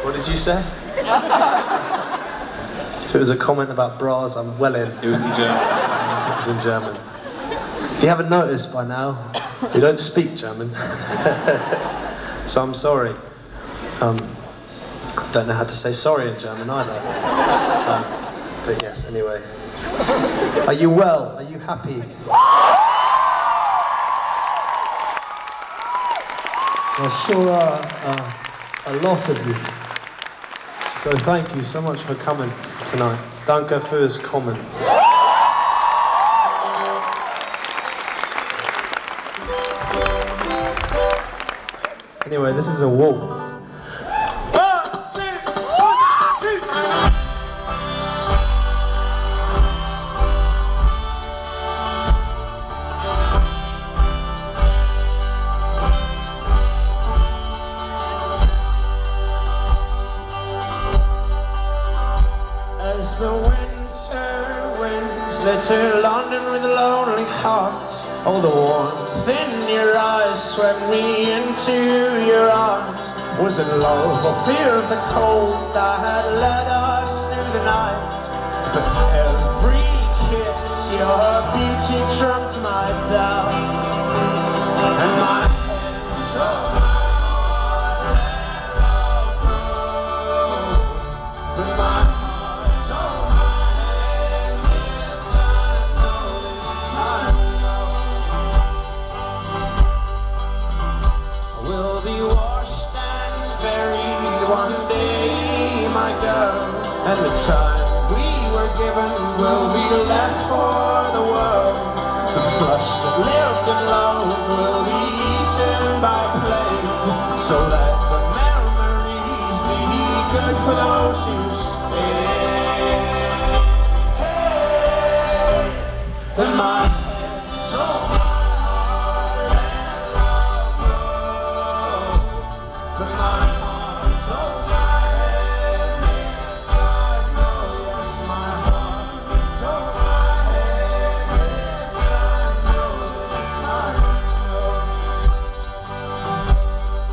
What did you say? If it was a comment about bras, I'm well in. It was in German. It was in German. If you haven't noticed by now, we don't speak German. So I'm sorry. Don't know how to say sorry in German either. But yes, anyway. Are you well? Are you happy? There sure are a lot of you. So thank you so much for coming tonight. Danke fürs Kommen. Anyway, this is a waltz. As the winter winds litter London with lonely hearts, oh, the warmth in your eyes swept me into your arms. Was it love or fear of the cold that had led us through the night? For every kiss your beauty trumped my doubt, and my head so but my one day, my girl, and the time we were given will be left for the world. The flush that lived and loved will be eaten by plague. So let the memories be good for those who stay. Hey, and my